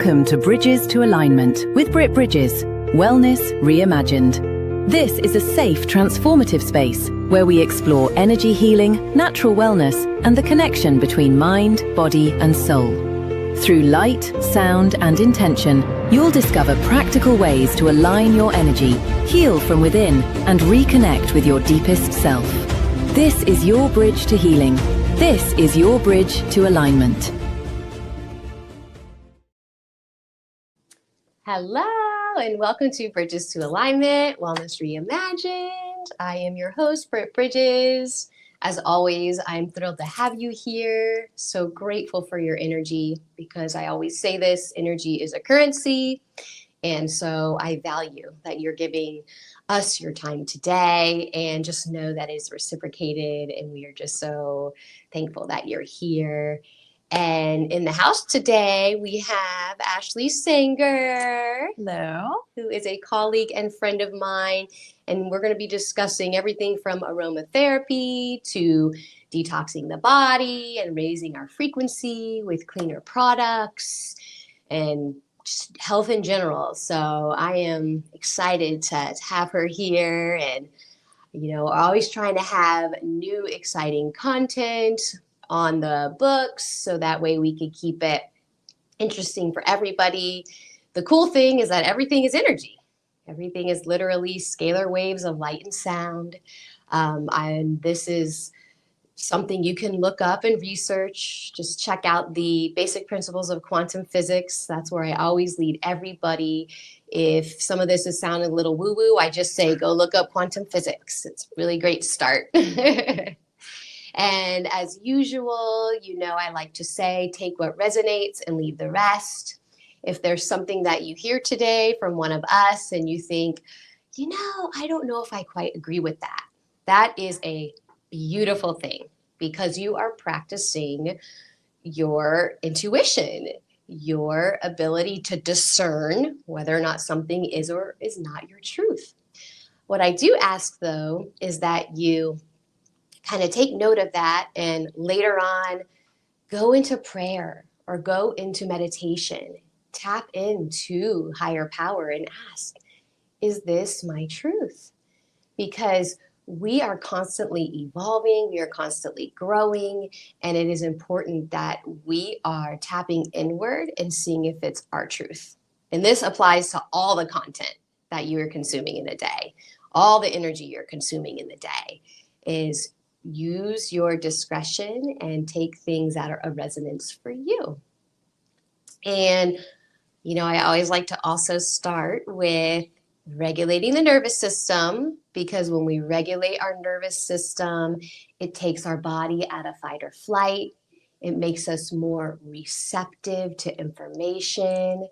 Welcome to Bridges to Alignment with Britt Bridges, Wellness Reimagined. This is a safe, transformative space where we explore energy healing, natural wellness, and the connection between mind, body, and soul. Through light, sound, and intention, you'll discover practical ways to align your energy, heal from within, and reconnect with your deepest self. This is your bridge to healing. This is your bridge to alignment. Hello, and welcome to Bridges to Alignment, Wellness Reimagined. I am your host, Britt Bridges. As always, I'm thrilled to have you here. So grateful for your energy because I always say this, energy is a currency. And so I value that you're giving us your time today, and just know that it's reciprocated, and we are just so thankful that you're here. And in the house today, we have Ashley Sanger. Hello. Who is a colleague and friend of mine. And we're going to be discussing everything from aromatherapy to detoxing the body and raising our frequency with cleaner products and just health in general. So I am excited to have her here. And, always trying to have new, exciting content on the books, so that way we can keep it interesting for everybody. The cool thing is that everything is energy. Everything is literally scalar waves of light and sound. And this is something you can look up and research. Just check out the basic principles of quantum physics. That's where I always lead everybody. If some of this is sounding a little woo-woo, I just say, go look up quantum physics. It's a really great start. And as usual, I like to say, take what resonates and leave the rest. If there's something that you hear today from one of us and you think, I don't know if I quite agree with that, that is a beautiful thing, because you are practicing your intuition, your ability to discern whether or not something is or is not your truth. What I do ask, though, is that you kind of take note of that, and later on go into prayer or go into meditation, tap into higher power and ask, is this my truth? Because we are constantly evolving, we are constantly growing, and it is important that we are tapping inward and seeing if it's our truth. And this applies to all the content that you are consuming in a day, all the energy you're consuming in the day. Is use your discretion and take things that are of resonance for you. And, I always like to also start with regulating the nervous system, because when we regulate our nervous system, it takes our body out of fight or flight. It makes us more receptive to information.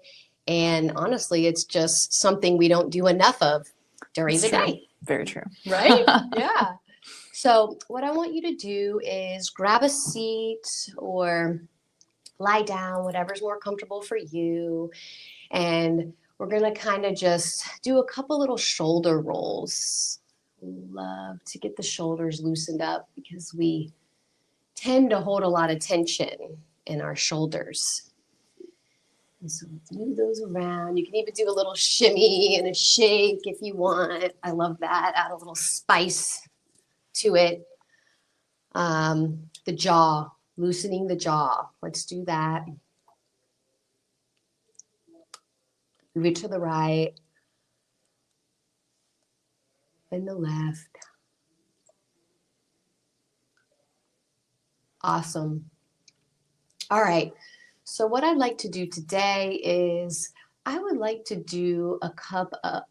And honestly, it's just something we don't do enough of during the day. Very true. Right? Yeah. So what I want you to do is grab a seat or lie down, whatever's more comfortable for you. And we're going to kind of just do a couple little shoulder rolls. Love to get the shoulders loosened up because we tend to hold a lot of tension in our shoulders. And so move those around. You can even do a little shimmy and a shake if you want. I love that. Add a little spice to it. The jaw, loosening the jaw. Let's do that. Move it to the right and the left. Awesome. All right. So what I'd like to do today is I would like to do a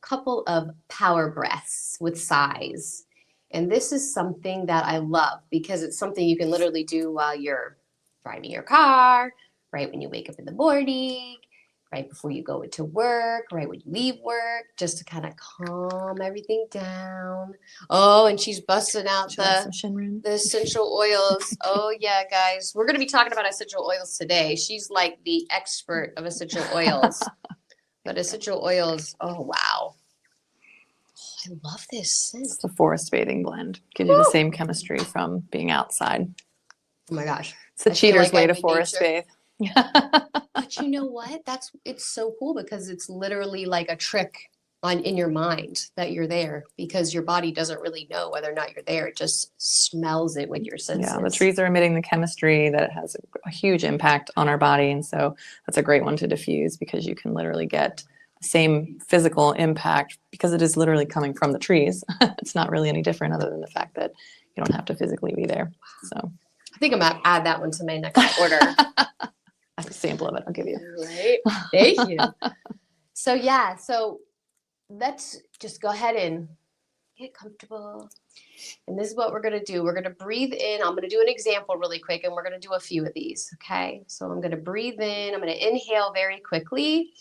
couple of power breaths with sighs. And this is something that I love because it's something you can literally do while you're driving your car, right when you wake up in the morning, right before you go into work, right when you leave work, just to kind of calm everything down. Oh, and she's busting out the essential oils. Oh, yeah, guys. We're going to be talking about essential oils today. She's like the expert of essential oils. But essential oils, oh, wow. I love this scent. It's a forest bathing blend. Gives you the same chemistry from being outside. Oh my gosh. It's the cheater's way to forest bathe. But you know what? It's so cool because it's literally like a trick in your mind that you're there, because your body doesn't really know whether or not you're there. It just smells it with your senses. Yeah, the trees are emitting the chemistry that has a huge impact on our body. And so that's a great one to diffuse, because you can literally get the same physical impact because it is literally coming from the trees. It's not really any different other than the fact that you don't have to physically be there. So I think I'm going to add that one to my next order. I have a sample of it. I'll give you. Right. Thank you. So let's just go ahead and get comfortable. And this is what we're going to do. We're going to breathe in. I'm going to do an example really quick, and we're going to do a few of these. Okay. So I'm going to breathe in. I'm going to inhale very quickly.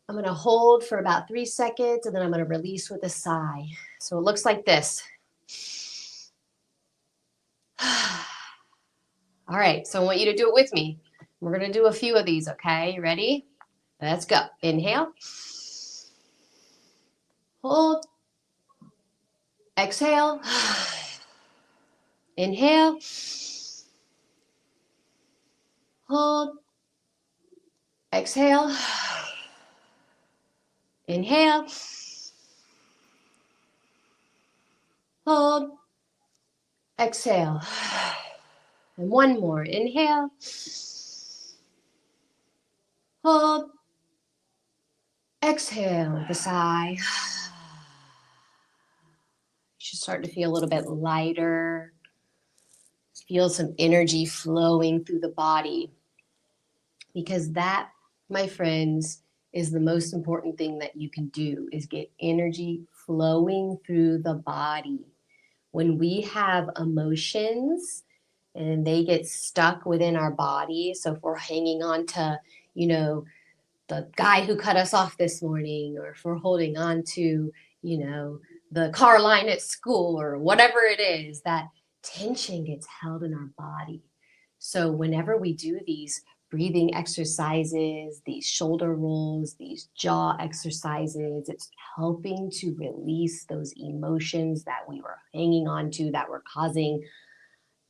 I'm going to hold for about 3 seconds, and then I'm going to release with a sigh. So it looks like this. All right. So I want you to do it with me. We're going to do a few of these. Okay. You ready? Let's go. Inhale. Hold. Exhale. Inhale. Hold. Exhale. Inhale. Hold. Exhale. And one more. Inhale. Hold. Exhale with a sigh. You should start to feel a little bit lighter. Feel some energy flowing through the body. Because that, my friends, is the most important thing that you can do, is get energy flowing through the body. When we have emotions and they get stuck within our body, so if we're hanging on to, the guy who cut us off this morning, or if we're holding on to, the car line at school, or whatever it is, that tension gets held in our body. So whenever we do these breathing exercises, these shoulder rolls, these jaw exercises, it's helping to release those emotions that we were hanging on to, that were causing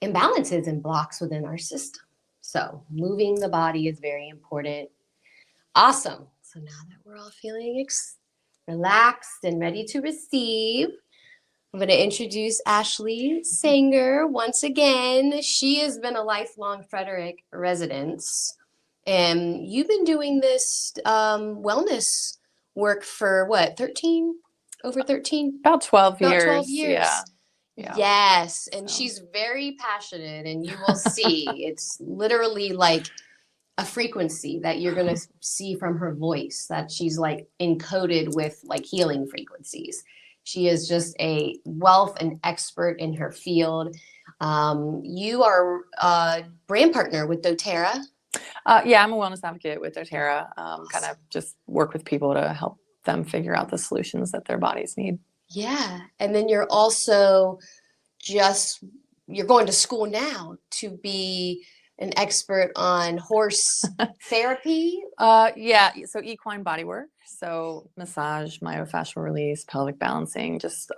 imbalances and blocks within our system. So moving the body is very important. Awesome. So now that we're all feeling relaxed and ready to receive, I'm going to introduce Ashley Sanger once again. She has been a lifelong Frederick resident, and you've been doing this wellness work for what, 13? Over 13? About 12 years. About 12 years. Yeah. Yes, and she's very passionate, and you will see it's literally like a frequency that you're going to see from her voice, that she's like encoded with like healing frequencies. She is just a wealth and expert in her field. You are a brand partner with doTERRA. Yeah, I'm a wellness advocate with doTERRA. Kind of just work with people to help them figure out the solutions that their bodies need. Yeah. And then you're also you're going to school now to be an expert on horse therapy. Yeah. So equine body work. So massage, myofascial release, pelvic balancing, just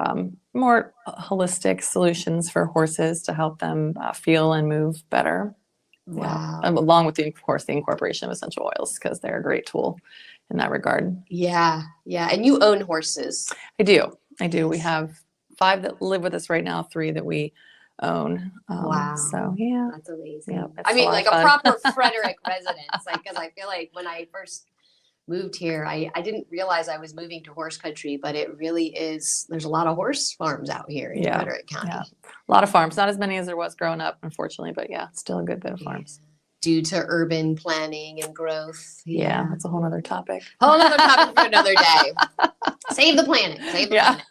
more holistic solutions for horses to help them feel and move better. Wow. Yeah. Along with, of course, the incorporation of essential oils, because they're a great tool in that regard. Yeah. Yeah. And you own horses. I do. We have 5 that live with us right now, 3 that we own. Wow. So yeah. That's amazing. Yeah, I mean, like a fun. proper Frederick residence, like, because I feel like when I first moved here, I didn't realize I was moving to horse country, but it really is. There's a lot of horse farms out here in Frederick County. Yeah. A lot of farms, not as many as there was growing up, unfortunately, but yeah, still a good bit of farms. Due to urban planning and growth. Yeah, that's a whole other topic. Whole other topic for another day. Save the planet. Save the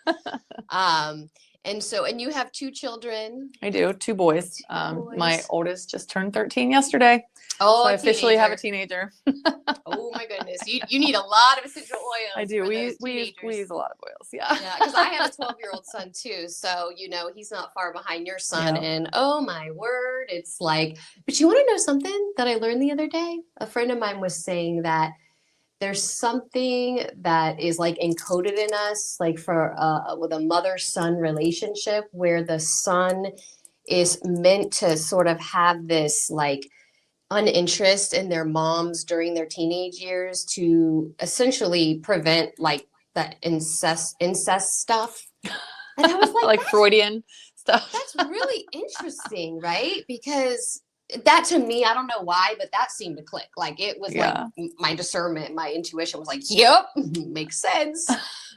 planet. And you have 2 children. I do, 2 boys. My oldest just turned 13 yesterday. Oh, so I officially have a teenager. Oh my goodness. You need a lot of essential oils. I do. We use a lot of oils. Yeah. Yeah. Because I have a 12-year-old son too. So, he's not far behind your son. Yeah. And oh my word, it's like, but you want to know something that I learned the other day? A friend of mine was saying that there's something that is like encoded in us, like for with a mother-son relationship, where the son is meant to sort of have this like uninterest in their moms during their teenage years to essentially prevent like that incest stuff. And I was like, like Freudian stuff. that's really interesting, right? Because that to me, I don't know why, but that seemed to click. Like it was like my discernment, my intuition was like, yep, makes sense.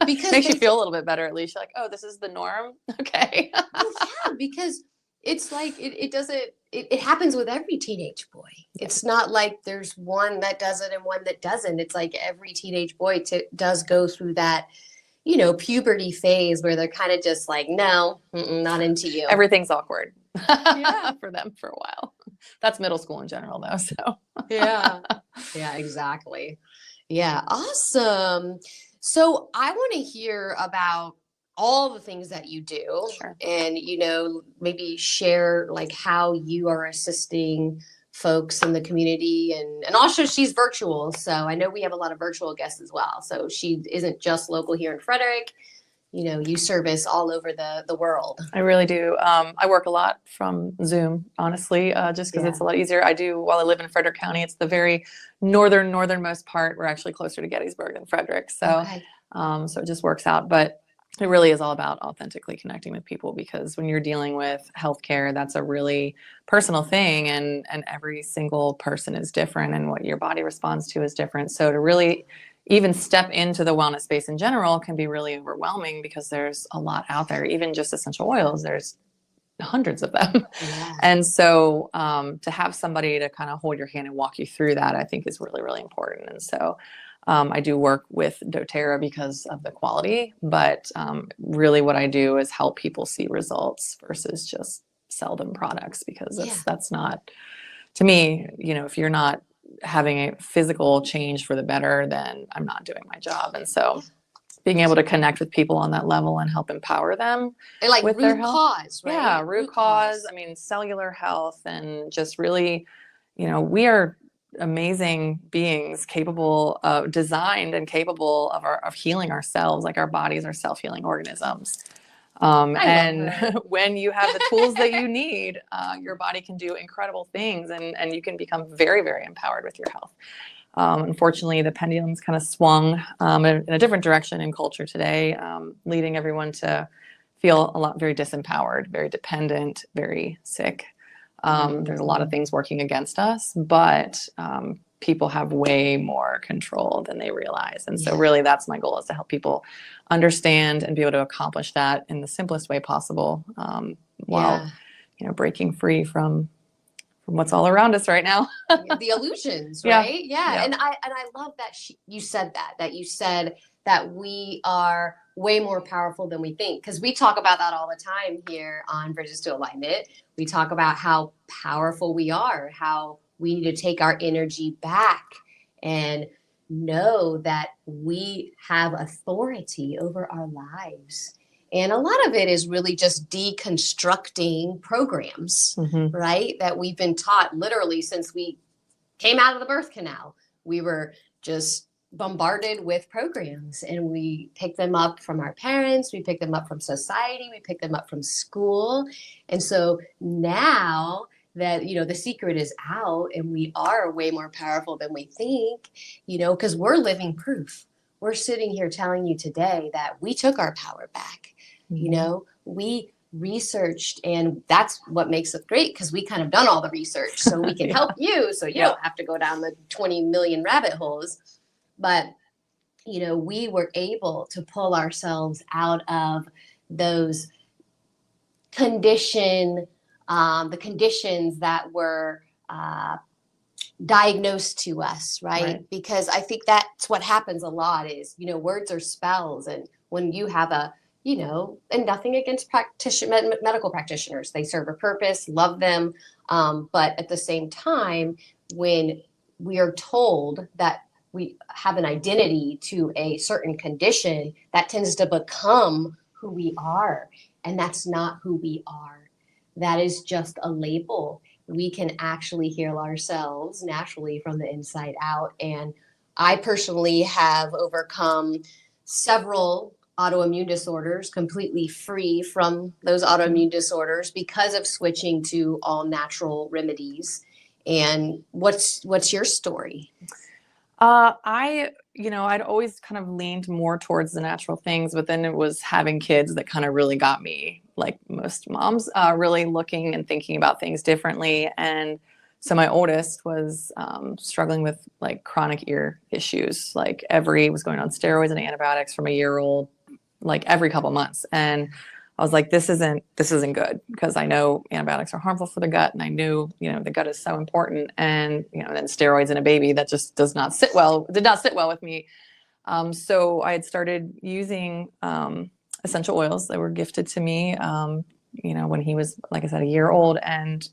Because makes you feel a little bit better at least. You're like, oh, this is the norm. Okay. well, yeah, because it's like it happens with every teenage boy. It's not like there's one that does it and one that doesn't. It's like every teenage boy does go through that, you know, puberty phase where they're kind of just like, no, not into you. Everything's awkward. Yeah, for them for a while. That's middle school in general though. So yeah, exactly. Yeah, awesome. So I want to hear about all the things that you do. Sure. And, you know, maybe share like how you are assisting folks in the community, and also she's virtual. So I know we have a lot of virtual guests as well. So she isn't just local here in Frederick. You know, you service all over the world. I really do. I work a lot from Zoom, honestly, just because it's a lot easier. I do, while I live in Frederick County, it's the very northernmost part. We're actually closer to Gettysburg than Frederick. So, so it just works out. But it really is all about authentically connecting with people, because when you're dealing with healthcare, that's a really personal thing, and every single person is different, and what your body responds to is different. So to really even step into the wellness space in general can be really overwhelming, because there's a lot out there. Even just essential oils, there's hundreds of them. Yeah. And so to have somebody to kind of hold your hand and walk you through that, I think is really, really important. And so I do work with doTERRA because of the quality, but really what I do is help people see results versus just sell them products, because that's not, to me, you know, if you're not having a physical change for the better, then I'm not doing my job. And so being able to connect with people on that level and help empower them and like with root their health. Cause, right? Yeah, root cause. I mean, cellular health, and just really, you know, we are amazing beings, capable of, designed and capable of healing ourselves. Like our bodies are self-healing organisms. And when you have the tools that you need, your body can do incredible things, and you can become very, very empowered with your health. Unfortunately, the pendulum's kind of swung in a different direction in culture today, leading everyone to feel very disempowered, very dependent, very sick. There's a lot of things working against us, but people have way more control than they realize. And so really that's my goal, is to help people understand and be able to accomplish that in the simplest way possible, while, you know, breaking free from what's all around us right now. The illusions, right? Yeah. And I love that you said that we are way more powerful than we think, because we talk about that all the time here on Bridges to Alignment. We talk about how powerful we are, how we need to take our energy back and know that we have authority over our lives. And a lot of it is really just deconstructing programs, right? That we've been taught literally since we came out of the birth canal. We were just bombarded with programs, and we pick them up from our parents, we pick them up from society, we pick them up from school. And so now that, you know, the secret is out and we are way more powerful than we think, you know, because we're living proof. We're sitting here telling you today that we took our power back. You know, we researched, and that's what makes it great, because we kind of done all the research, so we can help you, so you don't have to go down the 20 million rabbit holes. But, you know, we were able to pull ourselves out of those the conditions that were diagnosed to us, right? Because I think that's what happens a lot is, you know, words are spells. And when you have you know, and nothing against medical practitioners, they serve a purpose, love them. But at the same time, when we are told that we have an identity to a certain condition, that tends to become who we are. And that's not who we are. That is just a label. We can actually heal ourselves naturally from the inside out. And I personally have overcome several autoimmune disorders, completely free from those autoimmune disorders because of switching to all natural remedies. And what's your story? I'd always kind of leaned more towards the natural things, but then it was having kids that kind of really got me, like most moms, really looking and thinking about things differently. And so my oldest was struggling with like chronic ear issues, like was going on steroids and antibiotics from a year old, like every couple months. And I was like, this isn't good, because I know antibiotics are harmful for the gut. And I knew, the gut is so important. And, then steroids in a baby, that just did not sit well with me. So I had started using essential oils that were gifted to me, when he was, like I said, a year old. And,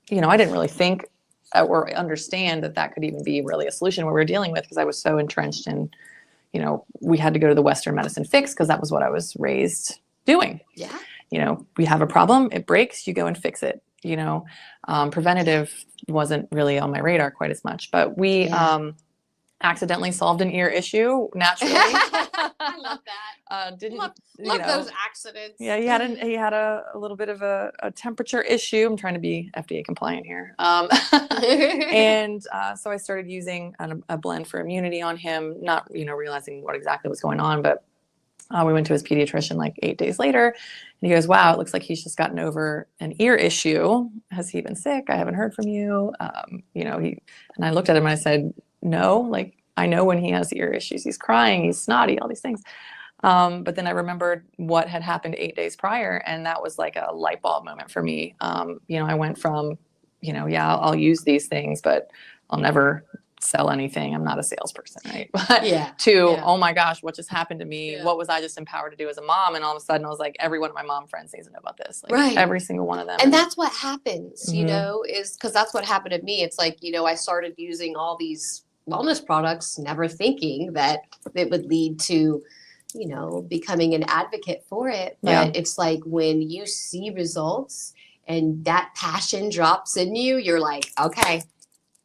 I didn't really think or understand that could even be really a solution what we were dealing with, because I was so entrenched in, we had to go to the Western medicine fix, because that was what I was raised doing. Yeah. We have a problem, it breaks, you go and fix it. Preventative wasn't really on my radar quite as much, but we accidentally solved an ear issue naturally. I love that. Love those accidents. Yeah, he had a little bit of a temperature issue. I'm trying to be FDA compliant here. And so I started using a blend for immunity on him, not realizing what exactly was going on, but we went to his pediatrician like 8 days later, and he goes, wow, it looks like he's just gotten over an ear issue. Has he been sick? I haven't heard from you. And I looked at him and I said, no, like I know when he has ear issues, he's crying, he's snotty, all these things. But then I remembered what had happened 8 days prior. And that was like a light bulb moment for me. I went from, I'll use these things, but I'll never sell anything. I'm not a salesperson, right? But oh my gosh, what just happened to me? Yeah. What was I just empowered to do as a mom? And all of a sudden I was like, every one of my mom friends needs to know about this. Like, right. Every single one of them. And that's what happens, is because that's what happened to me. It's like, I started using all these wellness products, never thinking that it would lead to, becoming an advocate for it. But it's like when you see results and that passion drops in you, you're like, okay,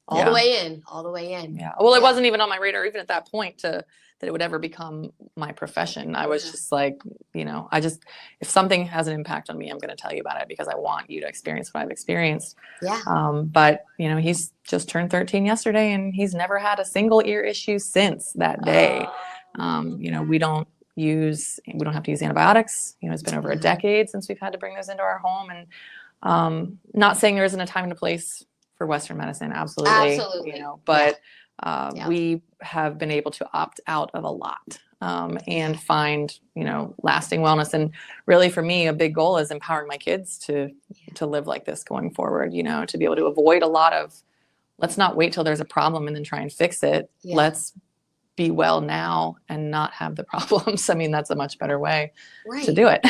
all the way in. Yeah. Well, it wasn't even on my radar, even at that point, that it would ever become my profession. I was just like, if something has an impact on me, I'm going to tell you about it, because I want you to experience what I've experienced. Yeah. But he's just turned 13 yesterday, and he's never had a single ear issue since that day. We don't have to use antibiotics. It's been over a decade since we've had to bring those into our home. And not saying there isn't a time and a place for Western medicine. Absolutely. But we have been able to opt out of a lot and find, lasting wellness. And really for me, a big goal is empowering my kids to live like this going forward, to be able to avoid a lot of, let's not wait till there's a problem and then try and fix it. Yeah. Let's be well now and not have the problems. I mean, that's a much better way to do it.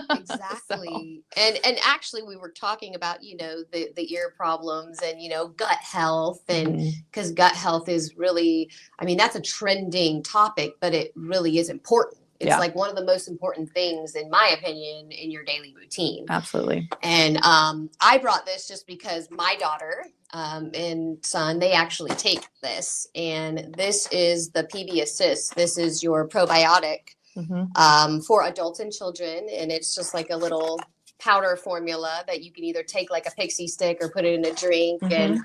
Exactly. So. And actually we were talking about, the ear problems and, gut health, and because gut health is really, that's a trending topic, but it really is important. It's like one of the most important things, in my opinion, in your daily routine. Absolutely. And I brought this just because my daughter and son, they actually take this. And this is the PB Assist. This is your probiotic for adults and children. And it's just like a little powder formula that you can either take like a pixie stick or put it in a drink. And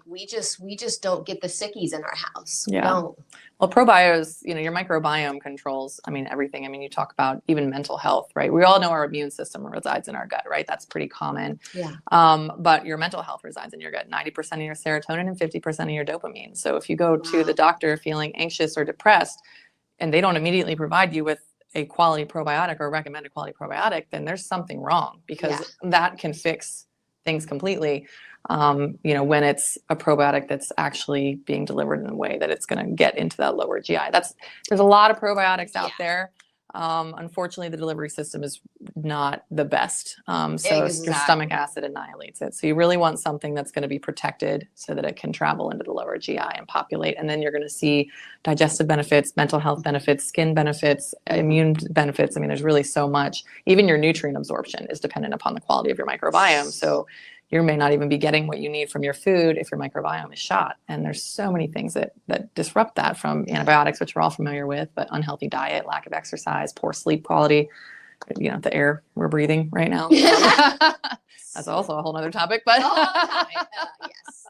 we just don't get the sickies in our house. We don't. Well, probiotics, your microbiome controls, everything. You talk about even mental health, right? We all know our immune system resides in our gut, right? That's pretty common. Yeah. But your mental health resides in your gut, 90% of your serotonin and 50% of your dopamine. So if you go to the doctor feeling anxious or depressed, and they don't immediately provide you with a quality probiotic or recommended quality probiotic, then there's something wrong, because that can fix things completely. When it's a probiotic that's actually being delivered in a way that it's going to get into that lower GI. There's a lot of probiotics out there. Unfortunately, the delivery system is not the best. So your stomach acid annihilates it. So you really want something that's going to be protected so that it can travel into the lower GI and populate. And then you're going to see digestive benefits, mental health benefits, skin benefits, immune benefits. There's really so much. Even your nutrient absorption is dependent upon the quality of your microbiome. So you may not even be getting what you need from your food if your microbiome is shot. And there's so many things that disrupt that, from antibiotics, which we're all familiar with, but unhealthy diet, lack of exercise, poor sleep quality, the air we're breathing right now. That's also a whole nother topic, but Yes.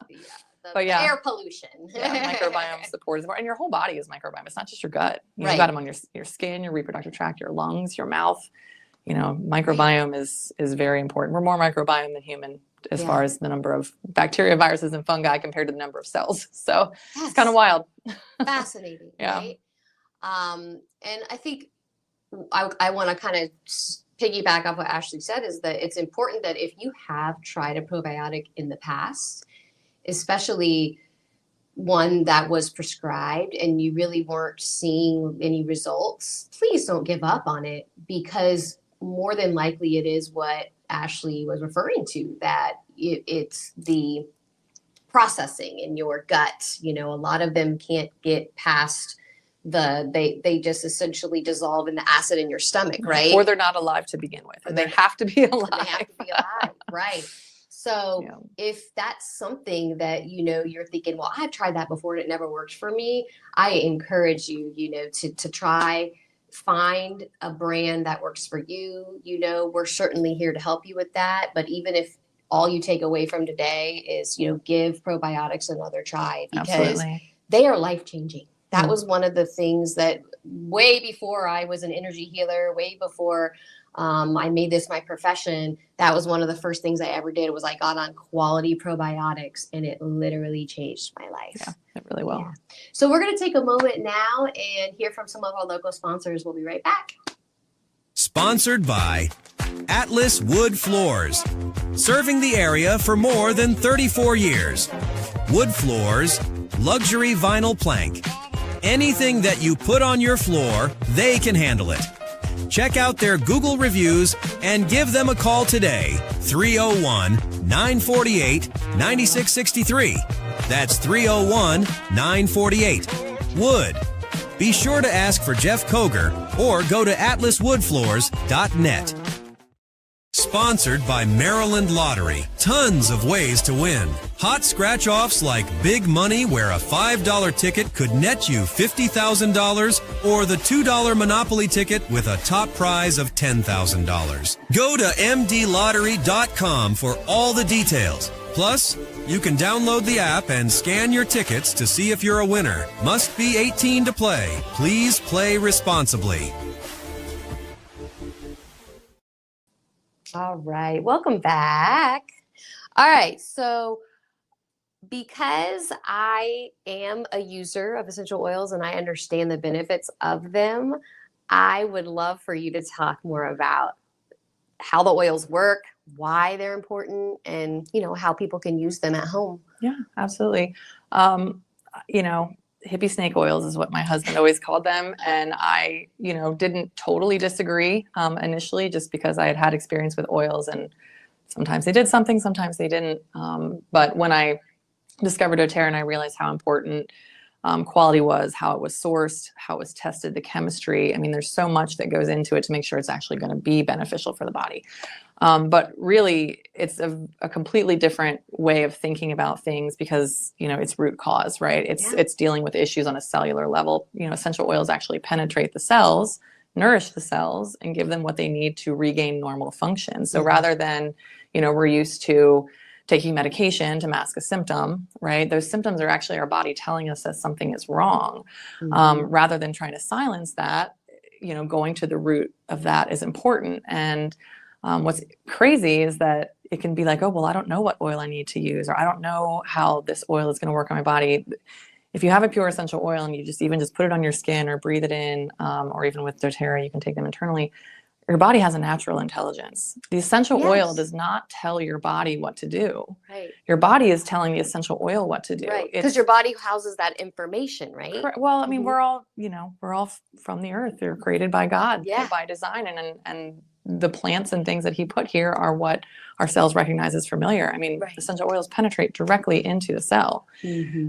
But The air pollution. Microbiome support is important. And your whole body is microbiome. It's not just your gut. You've Right. got them on your skin, your reproductive tract, your lungs, your mouth. Microbiome is very important. We're more microbiome than human as far as the number of bacteria, viruses, and fungi compared to the number of cells. So it's kind of wild. Fascinating, Yeah. right? And I think I want to kind of piggyback off what Ashley said, is that it's important that if you have tried a probiotic in the past, especially one that was prescribed and you really weren't seeing any results, please don't give up on it, because more than likely it is what Ashley was referring to, that it's the processing in your gut. A lot of them can't get past they just essentially dissolve in the acid in your stomach, right? Or they're not alive to begin with. And they have to be alive. They have to be alive, right? So if that's something that, you're thinking, well, I've tried that before and it never worked for me, I encourage you, to try, find a brand that works for you. We're certainly here to help you with that. But even if all you take away from today is, give probiotics another try, because they are life-changing. That was one of the things that way before I was an energy healer, way before I made this my profession, that was one of the first things I ever did, was I got on quality probiotics, and it literally changed my life. Yeah, it really will. Yeah. So we're going to take a moment now and hear from some of our local sponsors. We'll be right back. Sponsored by Atlas Wood Floors, serving the area for more than 34 years. Wood floors, luxury vinyl plank. Anything that you put on your floor, they can handle it. Check out their Google reviews and give them a call today. 301-948-9663. That's 301-948. Wood. Be sure to ask for Jeff Koger or go to atlaswoodfloors.net. Sponsored by Maryland Lottery. Tons of ways to win. Hot scratch-offs like big money, where a $5 ticket could net you $50,000, or the $2 Monopoly ticket with a top prize of $10,000. Go to mdlottery.com for all the details. Plus, you can download the app and scan your tickets to see if you're a winner. Must be 18 to play. Please play responsibly. All right. Welcome back. All right. So because I am a user of essential oils and I understand the benefits of them, I would love for you to talk more about how the oils work, why they're important, and, how people can use them at home. Yeah, absolutely. Hippie snake oils is what my husband always called them. And I, didn't totally disagree initially, just because I had experience with oils, and sometimes they did something, sometimes they didn't. But when I discovered doTERRA and I realized how important quality was, how it was sourced, how it was tested, the chemistry. I mean, there's so much that goes into it to make sure it's actually going to be beneficial for the body. But really, it's a completely different way of thinking about things, because, it's root cause, right? It's dealing with issues on a cellular level. Essential oils actually penetrate the cells, nourish the cells, and give them what they need to regain normal function. So rather than, we're used to taking medication to mask a symptom, right? Those symptoms are actually our body telling us that something is wrong. Rather than trying to silence that, going to the root of that is important. And what's crazy is that it can be like, oh, well, I don't know what oil I need to use, or I don't know how this oil is going to work on my body. If you have a pure essential oil and you just put it on your skin or breathe it in, or even with doTERRA, you can take them internally, your body has a natural intelligence. The essential oil does not tell your body what to do. Right. Your body is telling the essential oil what to do. Right. Because your body houses that information, right? Well, I mean, we're all from the earth. They're created by God, by design, and the plants and things that he put here are what our cells recognize as familiar. I mean, essential oils penetrate directly into the cell.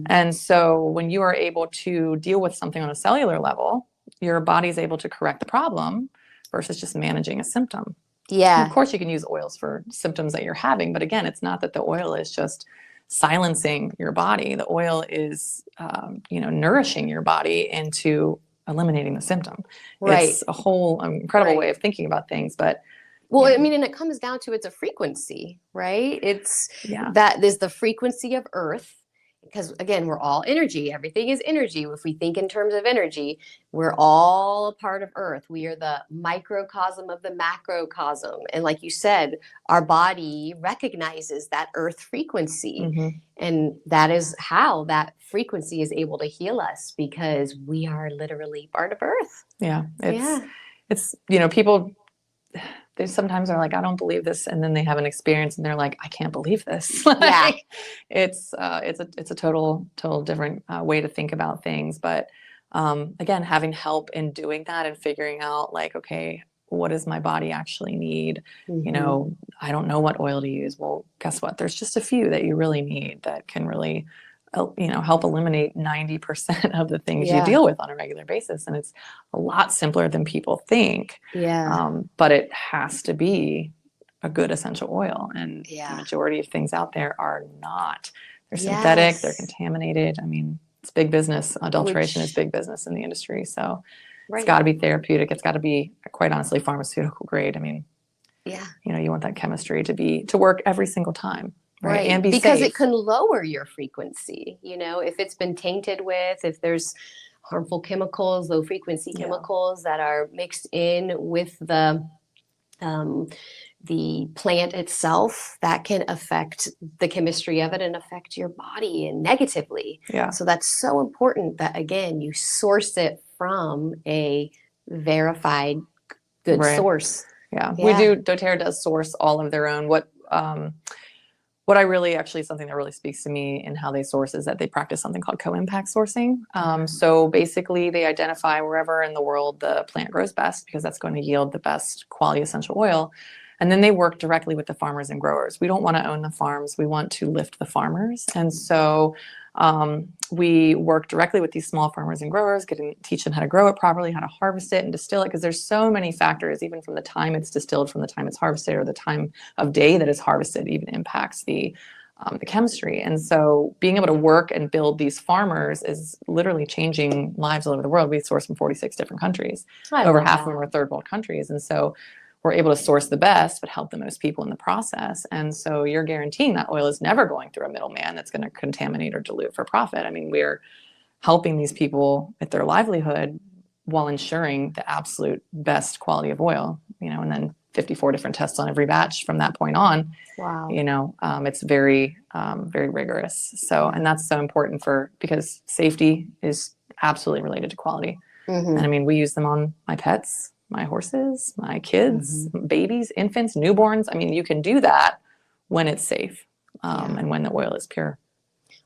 And so when you are able to deal with something on a cellular level, your body's able to correct the problem versus just managing a symptom. Yeah. And of course, you can use oils for symptoms that you're having, but again, it's not that the oil is just silencing your body. The oil is, nourishing your body into eliminating the symptom. Right. It's a whole incredible way of thinking about things. But Well, I mean, and it comes down to it's a frequency, right? It's Yeah. that is the frequency of Earth. Because again, we're all energy. Everything is energy. If we think in terms of energy, we're all a part of Earth. We are the microcosm of the macrocosm. And like you said, our body recognizes that Earth frequency. Mm-hmm. And that is how that frequency is able to heal us, because we are literally part of Earth. Yeah. Yeah. It's, people, they sometimes are like, I don't believe this. And then they have an experience and they're like, I can't believe this. Yeah. It's a total different way to think about things. But again, having help in doing that and figuring out like, okay, what does my body actually need? Mm-hmm. I don't know what oil to use. Well, guess what? There's just a few that you really need that can really help eliminate 90% of the things you deal with on a regular basis. And it's a lot simpler than people think. Yeah. But it has to be a good essential oil. And the majority of things out there are not. They're synthetic, they're contaminated. I mean, it's big business. Adulteration is big business in the industry. So it's got to be therapeutic. It's got to be, quite honestly, pharmaceutical grade. I mean, you want that chemistry to work every single time. Right. And be because safe. It can lower your frequency, if it's been tainted with, if there's harmful chemicals, low frequency chemicals that are mixed in with the plant itself, that can affect the chemistry of it and affect your body and negatively. Yeah. So that's so important that, again, you source it from a verified good source. Yeah. We do. doTERRA does source all of their own. What I really actually, something that really speaks to me in how they source is that they practice something called co-impact sourcing. So basically they identify wherever in the world the plant grows best, because that's going to yield the best quality essential oil. And then they work directly with the farmers and growers. We don't want to own the farms. We want to lift the farmers. And so we work directly with these small farmers and growers, teach them how to grow it properly, how to harvest it and distill it, because there's so many factors, even from the time it's distilled, from the time it's harvested, or the time of day that it's harvested, even impacts the chemistry. And so being able to work and build these farmers is literally changing lives all over the world. We source from 46 different countries. Over half of them are third world countries. And so we're able to source the best, but help the most people in the process. And so you're guaranteeing that oil is never going through a middleman that's going to contaminate or dilute for profit. I mean, we're helping these people with their livelihood while ensuring the absolute best quality of oil, and then 54 different tests on every batch from that point on. Wow. It's very, very rigorous. So, and that's so important because safety is absolutely related to quality. Mm-hmm. And I mean, we use them on my pets, my horses, my kids, babies, infants, newborns. I mean, you can do that when it's safe and when the oil is pure.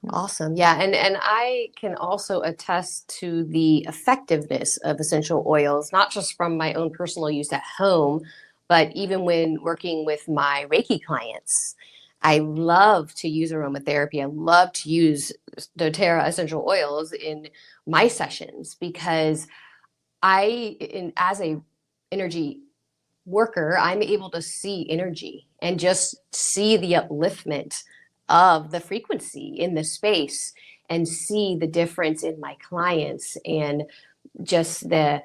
Awesome. Yeah. And I can also attest to the effectiveness of essential oils, not just from my own personal use at home, but even when working with my Reiki clients. I love to use aromatherapy. I love to use doTERRA essential oils in my sessions, because as a energy worker, I'm able to see energy and just see the upliftment of the frequency in the space, and see the difference in my clients, and just the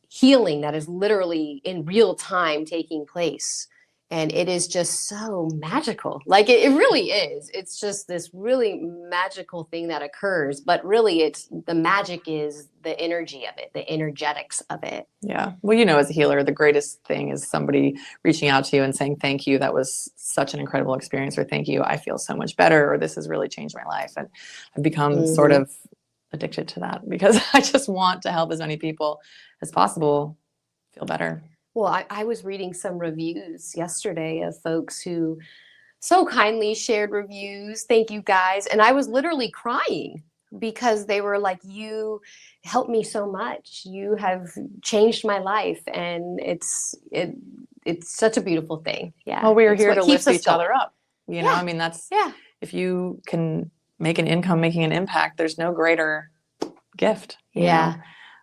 healing that is literally in real time taking place. And it is just so magical. Like it really is. It's just this really magical thing that occurs. But really, the magic is the energy of it, the energetics of it. Yeah. Well, as a healer, the greatest thing is somebody reaching out to you and saying, thank you. That was such an incredible experience. Or thank you. I feel so much better. Or this has really changed my life. And I've become sort of addicted to that, because I just want to help as many people as possible feel better. Well, I was reading some reviews yesterday of folks who so kindly shared reviews. Thank you guys. And I was literally crying, because they were like, you helped me so much. You have changed my life. And it's such a beautiful thing. Yeah. Well, we are here to lift each other up. I mean, that's, if you can make an income, making an impact, there's no greater gift. Being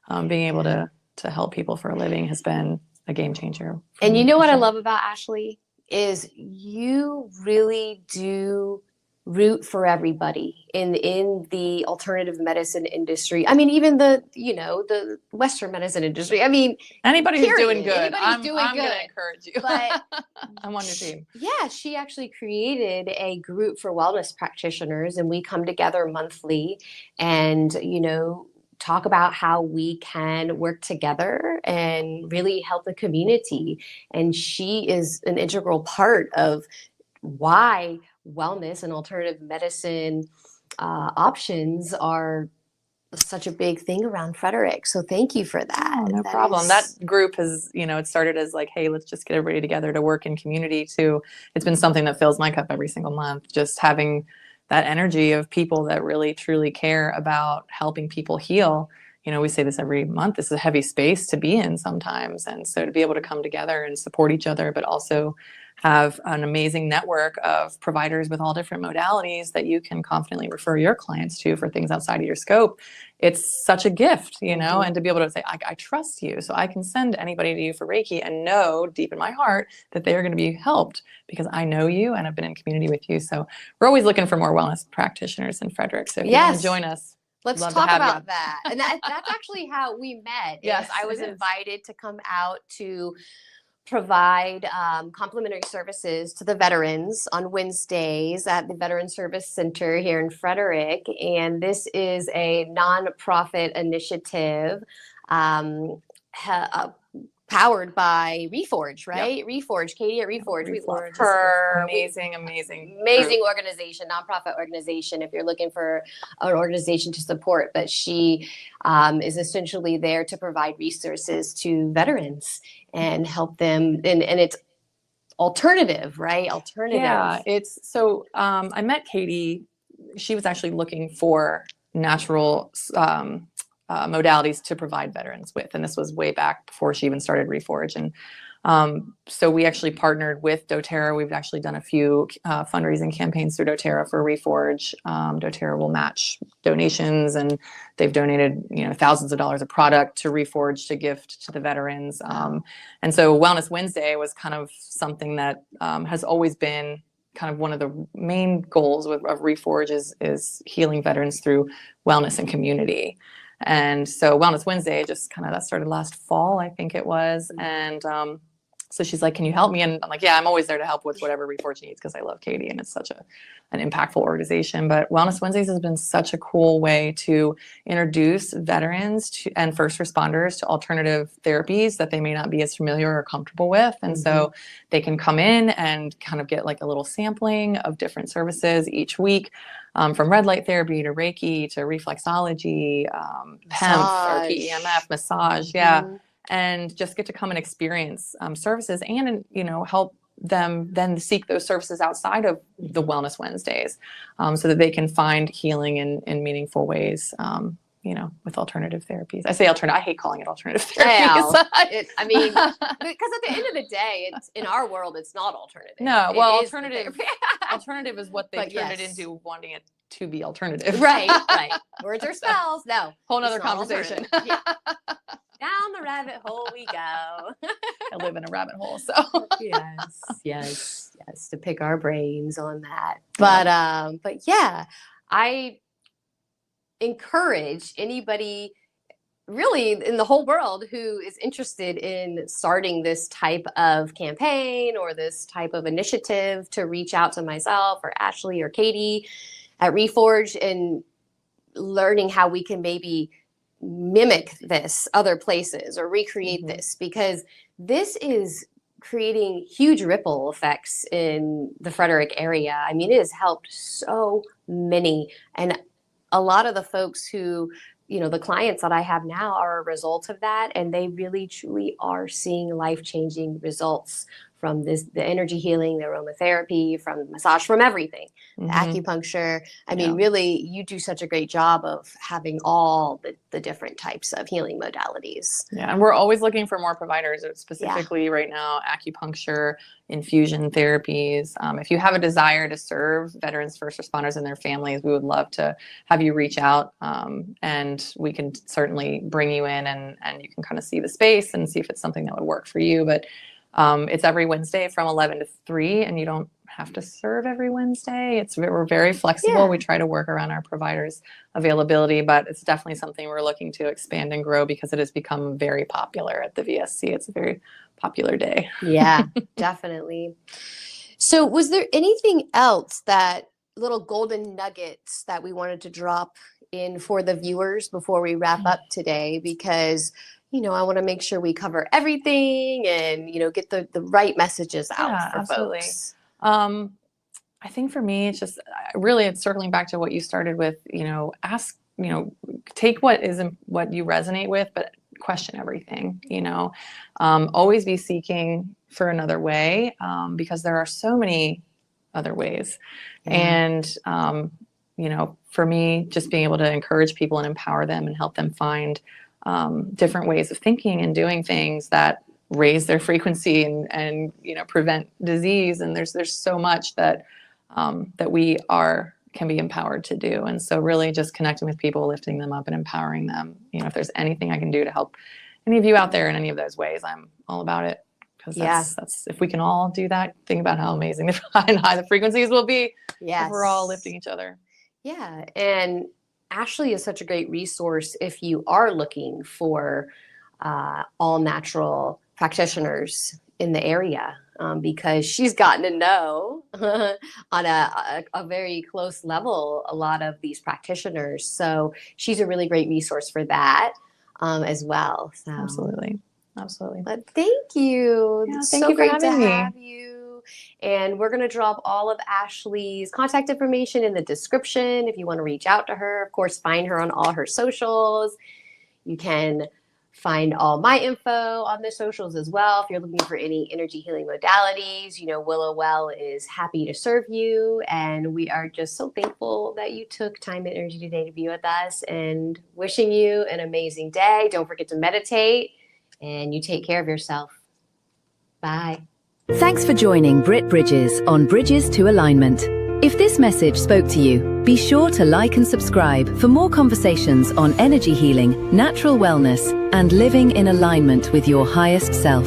able to help people for a living has been a game changer. And you know what I love about Ashley is you really do route for everybody in the alternative medicine industry. I mean, even the Western medicine industry. I mean, anybody who's doing good, anybody's doing I'm good. going to encourage you. But I'm on your team. Yeah, she actually created a group for wellness practitioners, and we come together monthly and, talk about how we can work together and really help the community. And she is an integral part of why wellness and alternative medicine options are such a big thing around Frederick. So thank you for that. Oh, no problem. That group has, it started as like, hey, let's just get everybody together to work in community, to it's been something that fills my cup every single month, just having that energy of people that really truly care about helping people heal. We say this every month, this is a heavy space to be in sometimes. And so to be able to come together and support each other, but also have an amazing network of providers with all different modalities that you can confidently refer your clients to for things outside of your scope. It's such a gift, and to be able to say, I trust you, so I can send anybody to you for Reiki and know deep in my heart that they are going to be helped because I know you and I've been in community with you. So we're always looking for more wellness practitioners in Frederick. So if you want to join us, let's talk about that. And that's actually how we met. Yes, I was invited to come out to provide complimentary services to the veterans on Wednesdays at the Veteran Service Center here in Frederick. And this is a nonprofit initiative powered by Reforge, right? Yep. Reforge, Katie at Reforge. We love her. Amazing organization, nonprofit organization, if you're looking for an organization to support. But she is essentially there to provide resources to veterans and help them. And it's alternative, right? Alternative. Yeah, it's so I met Katie. She was actually looking for natural modalities to provide veterans with. And this was way back before she even started Reforge. And so we actually partnered with doTERRA. We've actually done a few fundraising campaigns through doTERRA for Reforge. doTERRA will match donations, and they've donated thousands of dollars of product to Reforge to gift to the veterans. And so Wellness Wednesday was kind of something that has always been kind of one of the main goals of Reforge is healing veterans through wellness and community. And so Wellness Wednesday just kind of, that started last fall, I think it was. And so she's like, can you help me? And I'm like, yeah, I'm always there to help with whatever Reforge needs because I love Katie and it's such an impactful organization. But Wellness Wednesdays has been such a cool way to introduce veterans and first responders to alternative therapies that they may not be as familiar or comfortable with. And so they can come in and kind of get like a little sampling of different services each week. From red light therapy to Reiki to reflexology, PEMF or PEMF, massage, and just get to come and experience services and help them then seek those services outside of the Wellness Wednesdays, so that they can find healing in meaningful ways. With alternative therapies. I say alternative. I hate calling it alternative therapies. Because at the end of the day, it's in our world, it's not alternative. No, well, alternative is what they turned it into, wanting it to be alternative. Right. Words are spells. No. Whole nother conversation. Down the rabbit hole we go. I live in a rabbit hole, so yes, to pick our brains on that. But yeah, I encourage anybody really in the whole world who is interested in starting this type of campaign or this type of initiative to reach out to myself or Ashley or Katie at Reforge and learning how we can maybe mimic this other places or recreate this, because this is creating huge ripple effects in the Frederick area. I mean, it has helped so many. And a lot of the folks who, the clients that I have now are a result of that. And they really, truly are seeing life-changing results from the energy healing, the aromatherapy, from massage, from everything, the acupuncture. I mean, really, you do such a great job of having all the different types of healing modalities. Yeah, and we're always looking for more providers, specifically right now, acupuncture, infusion therapies. If you have a desire to serve veterans, first responders, and their families, we would love to have you reach out, and we can certainly bring you in and you can kind of see the space and see if it's something that would work for you. But It's every Wednesday from 11 to 3, and you don't have to serve every Wednesday. We're very flexible. Yeah. We try to work around our providers' availability, but it's definitely something we're looking to expand and grow because it has become very popular at the VSC. It's a very popular day. Yeah, definitely. So was there anything else, that little golden nuggets that we wanted to drop in for the viewers before we wrap up today? Because, I want to make sure we cover everything and, get the right messages out for absolutely. folks. I think for me, it's just really, it's circling back to what you started with, ask, take what you resonate with, but question everything, always be seeking for another way, because there are so many other ways. And, for me, just being able to encourage people and empower them and help them find different ways of thinking and doing things that raise their frequency and prevent disease. And there's so much that we can be empowered to do. And so really just connecting with people, lifting them up and empowering them. If there's anything I can do to help any of you out there in any of those ways, I'm all about it. Because that's if we can all do that, think about how amazing the high the frequencies will be if we're all lifting each other. Yeah. And Ashley is such a great resource if you are looking for all natural practitioners in the area, because she's gotten to know on a very close level a lot of these practitioners. So she's a really great resource for that as well. So. Absolutely. But thank you. Yeah, It's thank so you for great to having me. have you. And we're going to drop all of Ashley's contact information in the description if you want to reach out to her. Of course, find her on all her socials. You can find all my info on the socials as well. If you're looking for any energy healing modalities, Willow Well is happy to serve you. And we are just so thankful that you took time and energy today to be with us, and wishing you an amazing day. Don't forget to meditate, and you take care of yourself. Bye. Thanks for joining Britt Bridges on Bridges to Alignment. If this message spoke to you, be sure to like and subscribe for more conversations on energy healing, natural wellness, and living in alignment with your highest self.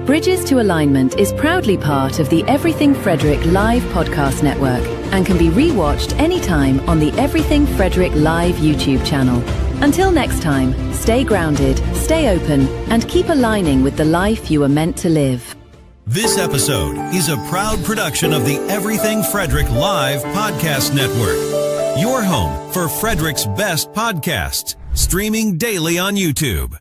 Bridges to Alignment is proudly part of the Everything Frederick Live podcast network and can be rewatched anytime on the Everything Frederick Live YouTube channel. Until next time, stay grounded, stay open, and keep aligning with the life you were meant to live. This episode is a proud production of the Everything Frederick Live Podcast Network. Your home for Frederick's best podcasts, streaming daily on YouTube.